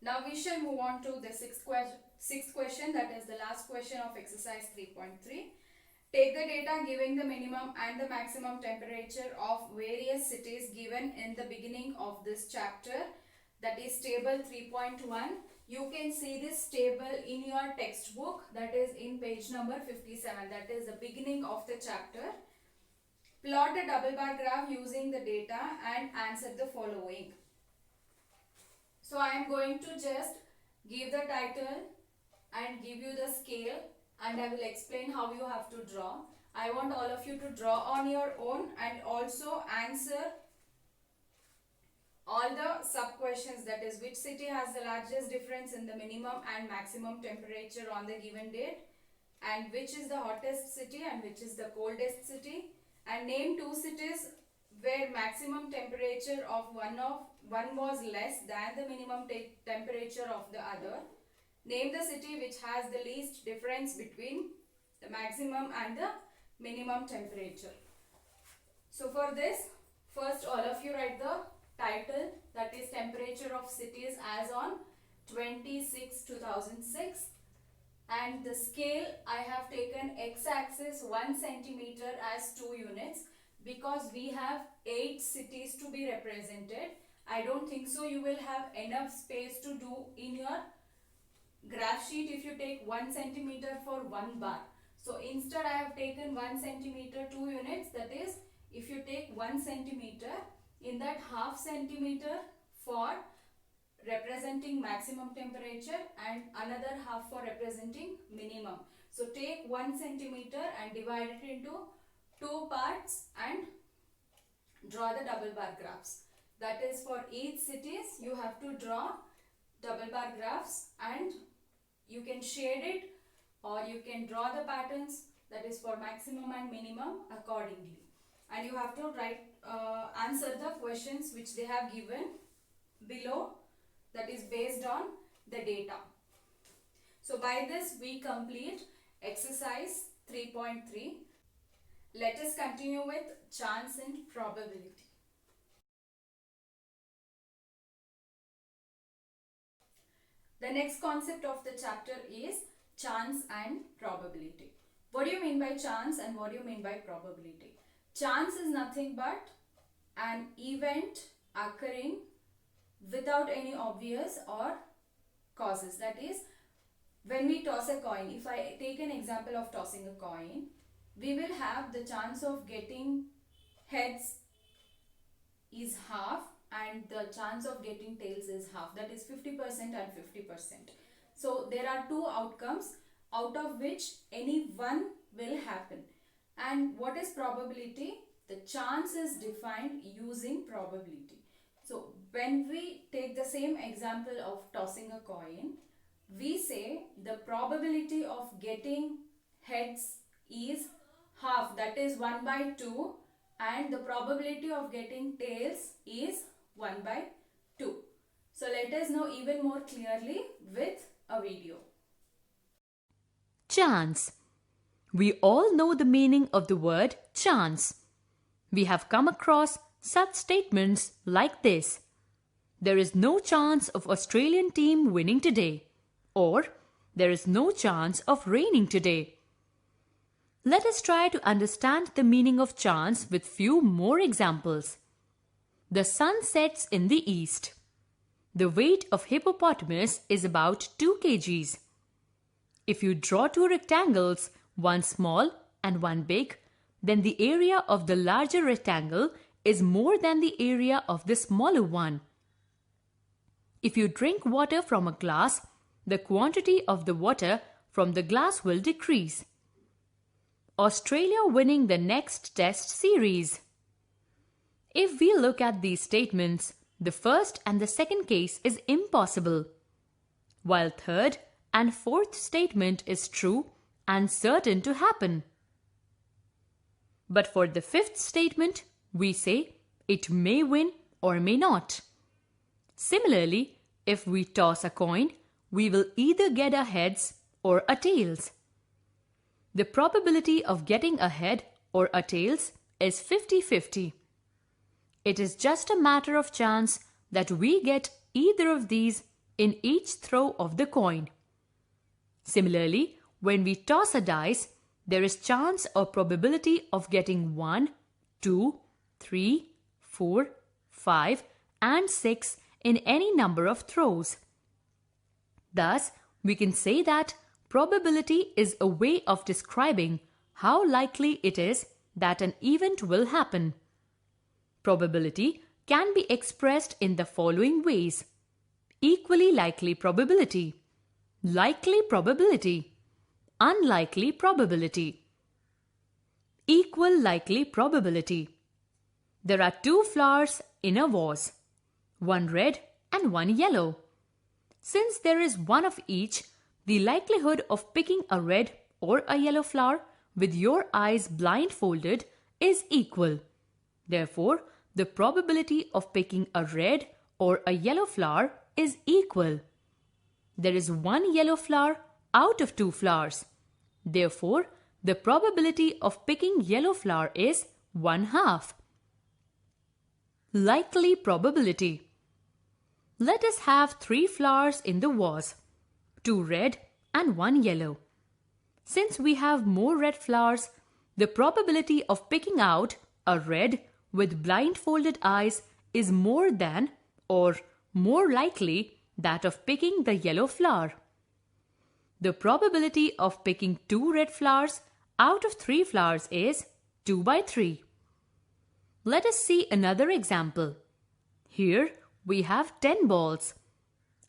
Now we shall move on to the sixth question, that is the last question of exercise 3.3. Take the data giving the minimum and the maximum temperature of various cities given in the beginning of this chapter, that is table 3.1. You can see this table in your textbook, that is in page number 57, that is the beginning of the chapter. Plot a double bar graph using the data and answer the following. So I am going to just give the title and give you the scale, and I will explain how you have to draw. I want all of you to draw on your own and also answer all the sub questions, that is which city has the largest difference in the minimum and maximum temperature on the given date, and which is the hottest city and which is the coldest city, and name two cities where maximum temperature of one was less than the minimum temperature of the other. Name the city which has the least difference between the maximum and the minimum temperature. So for this, first all of you write the title, that is temperature of cities as on 26/2006, and the scale I have taken x-axis 1 centimeter as 2 units because we have 8 cities to be represented. I don't think so you will have enough space to do in your graph sheet if you take 1 centimeter for 1 bar. So instead I have taken 1 centimeter 2 units, that is if you take 1 centimeter, in that half centimeter for representing maximum temperature and another half for representing minimum. So take 1 centimeter and divide it into 2 parts and draw the double bar graphs. That is for each cities you have to draw double bar graphs, and you can shade it or you can draw the patterns, that is for maximum and minimum accordingly. And you have to write answer the questions which they have given below, that is based on the data. So by this we complete exercise 3.3. Let us continue with chance and probability. The next concept of the chapter is chance and probability. What do you mean by chance and what do you mean by probability? Chance is nothing but an event occurring without any obvious or causes. That is, when we toss a coin, if I take an example of tossing a coin, we will have the chance of getting heads is half and the chance of getting tails is half, that is 50% and 50%. So there are two outcomes out of which any one will happen. And what is probability? The chance is defined using probability. So when we take the same example of tossing a coin, we say the probability of getting heads is half, that is 1 by 2, and the probability of getting tails is 1 by 2. So let us know even more clearly with a video. Chance. We all know the meaning of the word chance. We have come across such statements like this: there is no chance of Australian team winning today, or there is no chance of raining today. Let us try to understand the meaning of chance with few more examples. The sun sets in the east. The weight of hippopotamus is about 2 kgs. If you draw two rectangles, one small and one big, then the area of the larger rectangle is more than the area of the smaller one. If you drink water from a glass, the quantity of the water from the glass will decrease. Australia winning the next test series. If we look at these statements, the first and the second case is impossible, while third and fourth statement is true and certain to happen. But for the fifth statement, we say it may win or may not. Similarly, if we toss a coin, we will either get a heads or a tails. The probability of getting a head or a tails is 50-50. It is just a matter of chance that we get either of these in each throw of the coin. Similarly, when we toss a dice, there is chance or probability of getting 1, 2, 3, 4, 5 and 6 in any number of throws. Thus, we can say that probability is a way of describing how likely it is that an event will happen. Probability can be expressed in the following ways: equally likely probability, likely probability, unlikely probability, equal likely probability. There are two flowers in a vase, one red and one yellow. Since there is one of each, the likelihood of picking a red or a yellow flower with your eyes blindfolded is equal. Therefore, the probability of picking a red or a yellow flower is equal. There is one yellow flower out of two flowers. Therefore, the probability of picking yellow flower is 1/2. Likely probability. Let us have 3 flowers in the vase, 2 red and 1 yellow. Since we have more red flowers, the probability of picking out a red with blindfolded eyes is more than or more likely that of picking the yellow flower. The probability of picking 2 red flowers out of 3 flowers is 2/3. Let us see another example. Here we have 10 balls.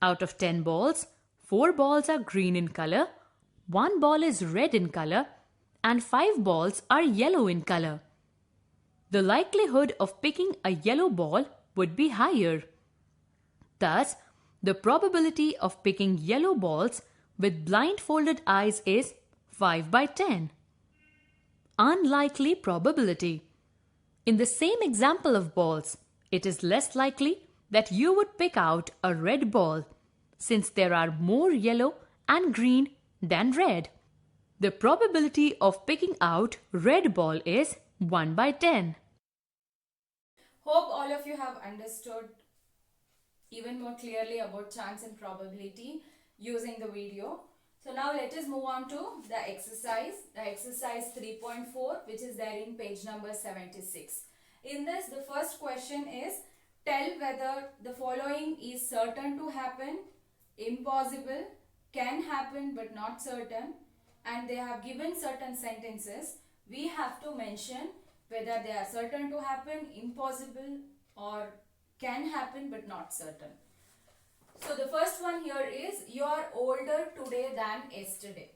Out of 10 balls, 4 balls are green in color, 1 ball is red in color, and 5 balls are yellow in color. The likelihood of picking a yellow ball would be higher. Thus, the probability of picking yellow balls with blindfolded eyes is 5/10. Unlikely probability. In the same example of balls, it is less likely that you would pick out a red ball, since there are more yellow and green than red. The probability of picking out red ball is 1/10. Hope all of you have understood even more clearly about chance and probability using the video. So now let us move on to the exercise 3.4, which is there in page number 76. In this, the first question is, tell whether the following is certain to happen, impossible, can happen but not certain, and they have given certain sentences. We have to mention whether they are certain to happen, impossible, or can happen but not certain. So the first one here is, you are older today than yesterday.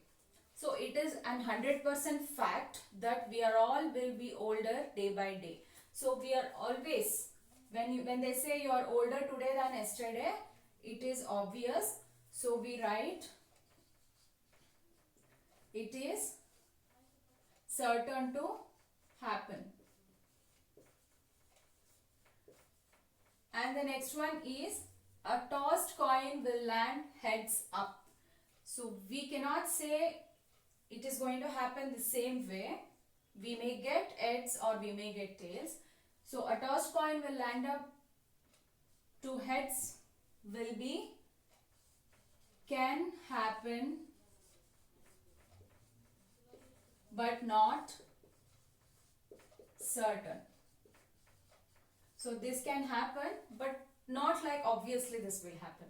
So it is an 100% fact that we are all will be older day by day. So we are always, when they say you are older today than yesterday, it is obvious. So we write, it is certain to happen. And the next one is, a tossed coin will land heads up. So we cannot say it is going to happen the same way. We may get heads or we may get tails. So a tossed coin will land up to heads will be can happen but not certain. So this can happen but not like obviously this will happen.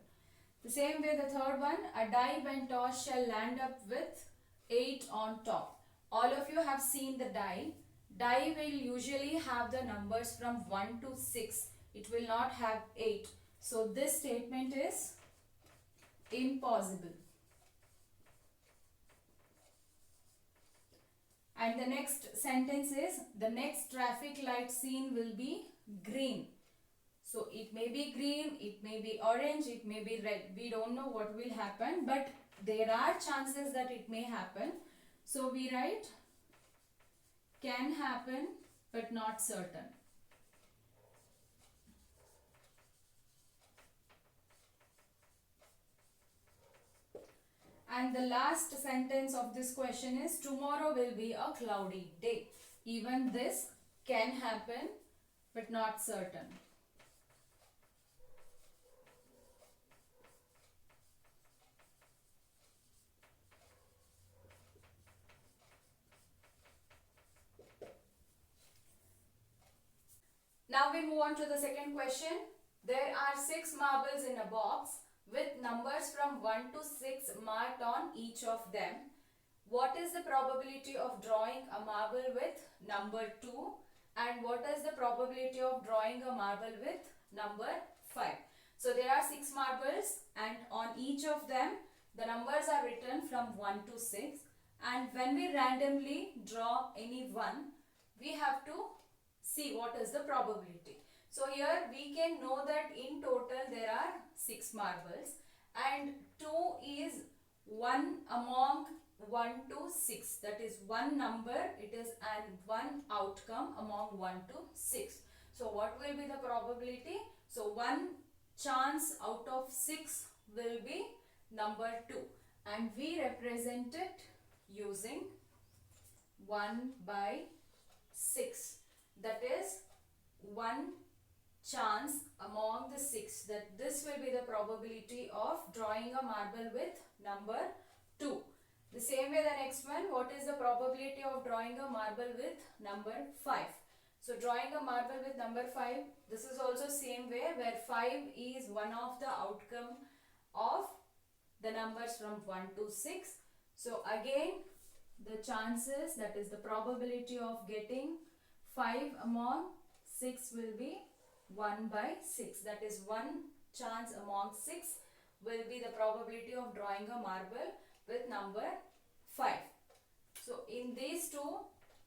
The same way the third one, a die when tossed shall land up with 8 on top. All of you have seen the die. Die will usually have the numbers from 1 to 6. It will not have 8. So this statement is impossible. And the next sentence is, the next traffic light seen will be green. So it may be green, it may be orange, it may be red. We don't know what will happen, but there are chances that it may happen. So we write can happen but not certain. And the last sentence of this question is, tomorrow will be a cloudy day. Even this can happen but not certain. Now we move on to the second question. There are 6 marbles in a box with numbers from 1 to 6 marked on each of them. What is the probability of drawing a marble with number 2 and what is the probability of drawing a marble with number 5? So there are 6 marbles and on each of them the numbers are written from 1 to 6, and when we randomly draw any one, we have to see what is the probability. So here we can know that in total there are 6 marbles and 2 is one among 1 to 6, that is one number, it is and one outcome among 1 to 6. So what will be the probability? So one chance out of 6 will be number 2 and we represent it using 1 by 6, that is one chance among the 6, that this will be the probability of drawing a marble with number 2. The same way the next one, what is the probability of drawing a marble with number 5? So drawing a marble with number 5, this is also same way where 5 is one of the outcome of the numbers from 1 to 6. So again the chances, that is the probability of getting 5 among 6 will be 1 by 6, that is one chance among 6 will be the probability of drawing a marble with number 5. So in these two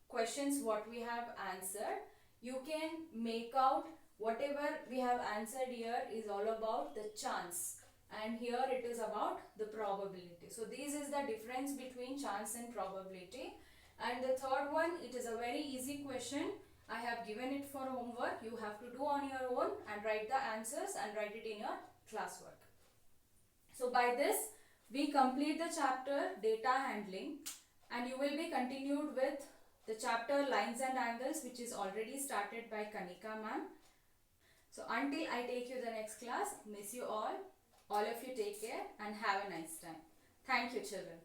questions what we have answered, you can make out whatever we have answered here is all about the chance and here it is about the probability. So this is the difference between chance and probability. And the third one, it is a very easy question. I have given it for homework. You have to do on your own and write the answers and write it in your classwork. So by this we complete the chapter data handling and you will be continued with the chapter lines and angles, which is already started by Kanika ma'am. So until I take you the next class, miss you all. All of you take care and have a nice time. Thank you children.